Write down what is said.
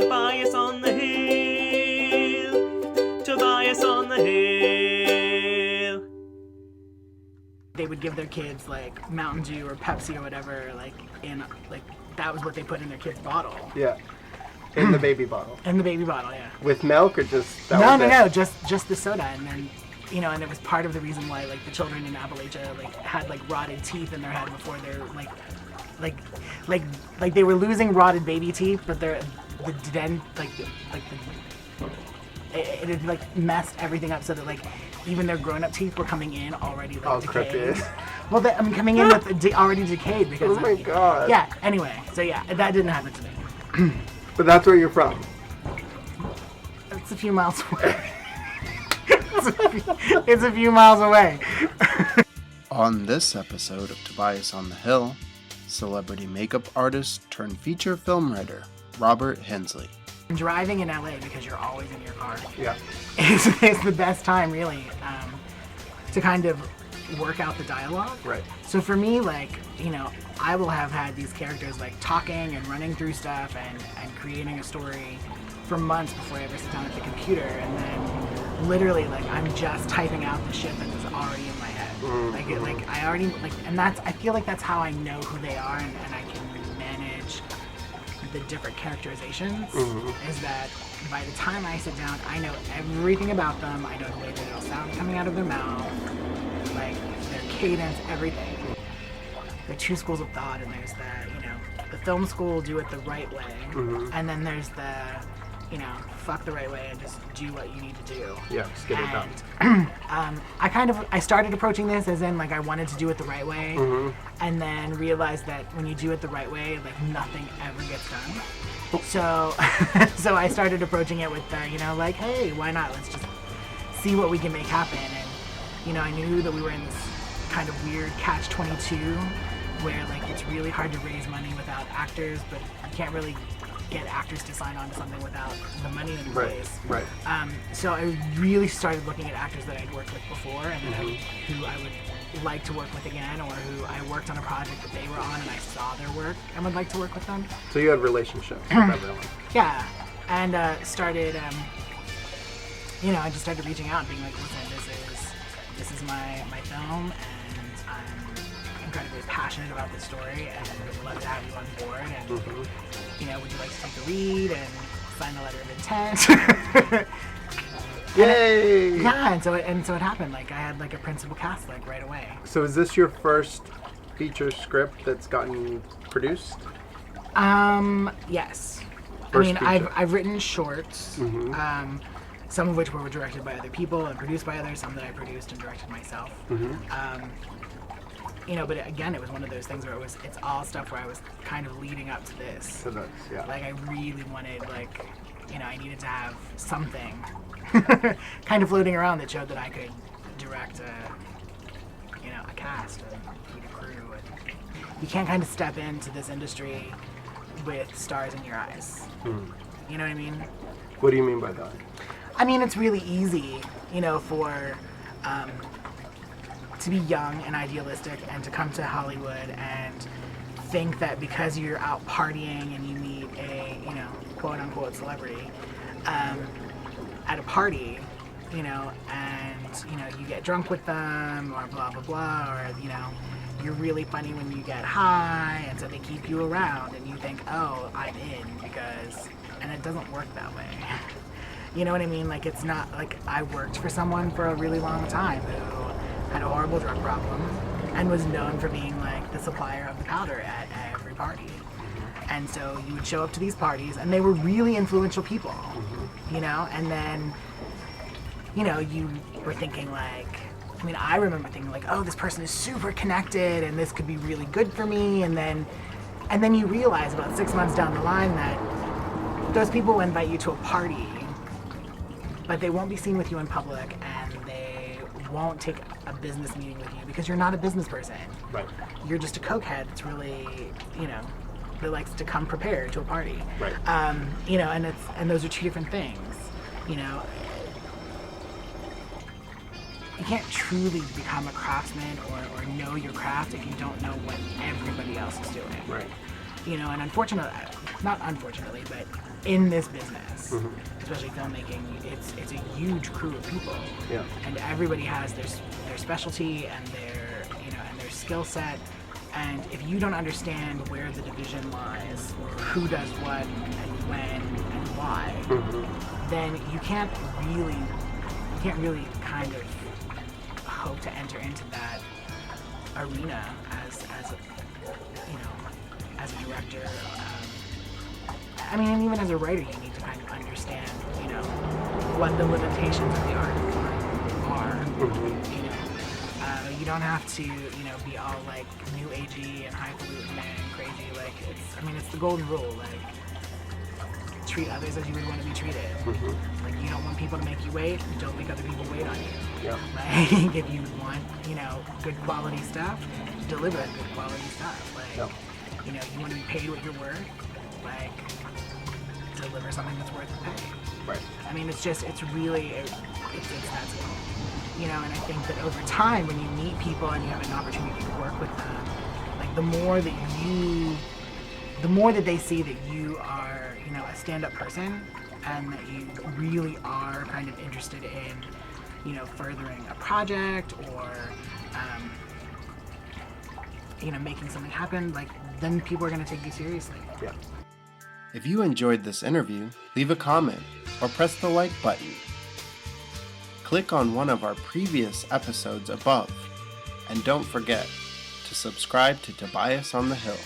Tobias on the hill, Tobias on the hill. They would give their kids like Mountain Dew or Pepsi or whatever, that was what they put in their kid's bottle. Yeah. In the baby bottle. In the baby bottle, yeah. With milk or just No, just the soda, and then and it was part of the reason why the children in Appalachia had rotted teeth in their head before they're like they were losing rotted baby teeth, but it had messed everything up so that even their grown-up teeth were coming in already decayed. Crooked. Well, coming in with already decayed because. Oh my god. Yeah. Anyway, so yeah, that didn't happen to me. But that's where you're from. It's a few miles away. It's a few miles away. On this episode of Tobias on the Hill, celebrity makeup artist turned feature film writer Robert Hensley. Driving in LA, because you're always in your car, is the best time really to kind of work out the dialogue. Right. So for me, I will have had these characters talking and running through stuff and creating a story for months before I ever sit down at the computer, and then literally I'm just typing out the shit that is already in my head. I already and I feel like that's how I know who they are, and I can manage the different characterizations. Is that by the time I sit down, I know everything about them. I know the way that it'll sound coming out of their mouth, their cadence, everything. There are two schools of thought, and there's the film school, do it the right way, and then there's the fuck the right way and just do what you need to do. Yeah, just get it done. I started approaching this as in I wanted to do it the right way, and then realized that when you do it the right way, nothing ever gets done. So I started approaching it with hey, why not? Let's just see what we can make happen. And I knew that we were in this kind of weird catch-22 where it's really hard to raise money without actors, but you can't really get actors to sign on to something without the money in place. Right. So I really started looking at actors that I'd worked with before and who I would like to work with again, or who I worked on a project that they were on and I saw their work and would like to work with them. So you had relationships with everyone. Yeah, and started, I just started reaching out and being listen, this is my film, and I'm incredibly passionate about this story, and would love to have you on board, and would you like to take the lead and sign the letter of intent? Yay! And so it happened. I had a principal cast right away. So is this your first feature script that's gotten produced? Yes. First feature. I've written shorts, some of which were directed by other people and produced by others, some that I produced and directed myself. But again, it was one of those things where it's all stuff where I was kind of leading up to this. So that's, yeah. I really wanted, I needed to have something kind of floating around that showed that I could direct a cast and lead a crew. And you can't kind of step into this industry with stars in your eyes. You know what I mean? What do you mean by that? I mean, it's really easy, for to be young and idealistic and to come to Hollywood and think that because you're out partying and you meet a, quote unquote celebrity at a party, and, you get drunk with them or blah, blah, blah, or, you're really funny when you get high, and so they keep you around and you think, oh, I'm in and it doesn't work that way. You know what I mean? It's not I worked for someone for a really long time who had a horrible drug problem and was known for being the supplier of the powder at every party. And so you would show up to these parties and they were really influential people, and then, you were thinking I remember thinking oh, this person is super connected and this could be really good for me. And then you realize about 6 months down the line that those people will invite you to a party, but they won't be seen with you in public, and they won't take a business meeting with you because you're not a business person. Right. You're just a cokehead that's really, that likes to come prepared to a party. Right. And those are two different things. You can't truly become a craftsman or know your craft if you don't know what everybody else is doing. Right. And not unfortunately, but in this business, especially filmmaking, it's a huge crew of people. Yeah. And everybody has their specialty and their skill set. And if you don't understand where the division lies, or who does what and when and why, then you can't really kind of hope to enter into that arena as a director. I mean, and even as a writer, you need to kind of understand, what the limitations of the art form are. You don't have to, be all like new agey and highfalutin and crazy. Like it's the golden rule. Like, treat others as you would want to be treated. Like, you don't want people to make you wait, don't make other people wait on you. Yeah. Like, if you want, good quality stuff, deliver good quality stuff. Like, you want to be paid what you're worth. Like, deliver something that's worth the pay. Right. I mean, it's really it's that simple. And I think that over time, when you meet people and you have an opportunity to work with them, like the more that they see that you are, a stand-up person, and that you really are kind of interested in, furthering a project or, making something happen, like then people are going to take you seriously. Yeah. If you enjoyed this interview, leave a comment or press the like button. Click on one of our previous episodes above, and don't forget to subscribe to Tobias on the Hill.